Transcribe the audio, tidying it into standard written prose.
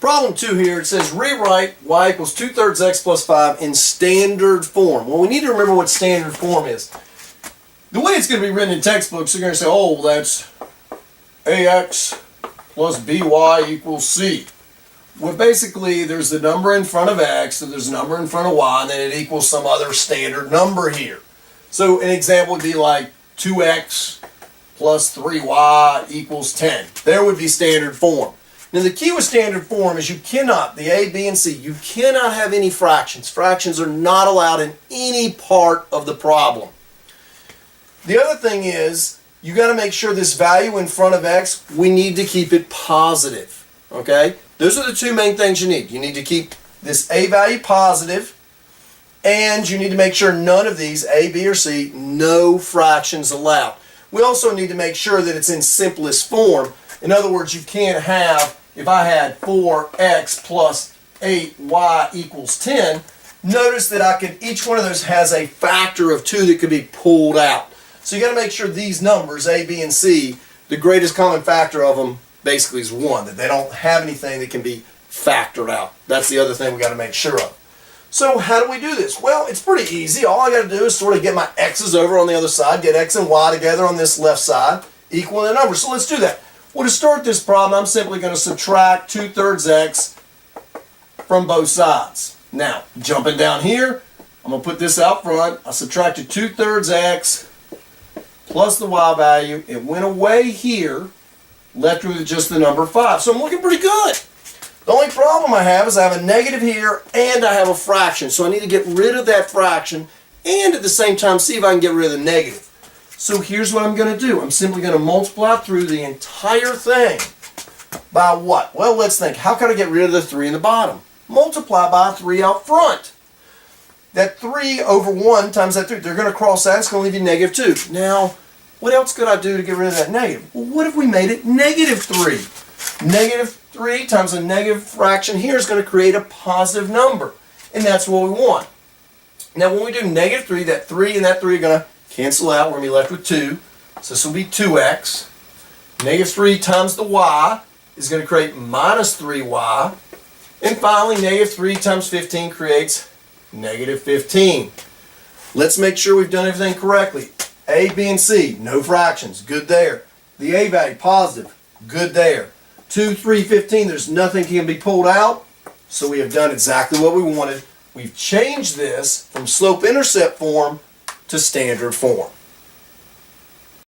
Problem 2 here, it says rewrite y equals 2/3 x plus 5 in standard form. Well, we need to remember what standard form is. The way it's going to be written in textbooks, they're going to say, oh, that's ax plus by equals c. Well, basically, there's the number in front of x, and there's a number in front of y, and then it equals some other standard number here. So an example would be like 2x plus 3y equals 10. There would be standard form. Now the key with standard form is you cannot, the a, b, and c, you cannot have any fractions. Fractions are not allowed in any part of the problem. The other thing is, you got to make sure this value in front of x, we need to keep it positive. Okay? Those are the two main things you need. You need to keep this a value positive, and you need to make sure none of these, a, b, or c, no fractions allowed. We also need to make sure that it's in simplest form. In other words, you can't have, if I had 4x plus 8y equals 10, notice that each one of those has a factor of 2 that could be pulled out. So you got to make sure these numbers, a, b, and c, the greatest common factor of them basically is 1, that they don't have anything that can be factored out. That's the other thing we got to make sure of. So how do we do this? Well, it's pretty easy. All I got to do is sort of get my x's over on the other side, get x and y together on this left side, equal the number. So let's do that. Well, to start this problem, I'm simply going to subtract 2/3 x from both sides. Now, jumping down here, I'm going to put this out front. I subtracted 2/3 x plus the y value. It went away here, left with just the number 5. So I'm looking pretty good. The only problem I have is I have a negative here and I have a fraction. So I need to get rid of that fraction and at the same time see if I can get rid of the negative. So here's what I'm going to do. I'm simply going to multiply through the entire thing by what? Well, let's think. How can I get rid of the 3 in the bottom? Multiply by 3 out front. That 3 over 1 times that 3, they're going to cross that. It's going to leave you negative 2. Now, what else could I do to get rid of that negative? Well, what if we made it negative 3? Negative 3 times a negative fraction here is going to create a positive number. And that's what we want. Now, when we do negative 3, that 3 and that 3 are going to cancel out. We're going to be left with 2. So this will be 2x. Negative 3 times the y is going to create minus 3y. And finally, negative 3 times 15 creates negative 15. Let's make sure we've done everything correctly. A, B, and C, no fractions. Good there. The a value, positive. Good there. 2, 3, 15, there's nothing can be pulled out. So we have done exactly what we wanted. We've changed this from slope-intercept form to standard form.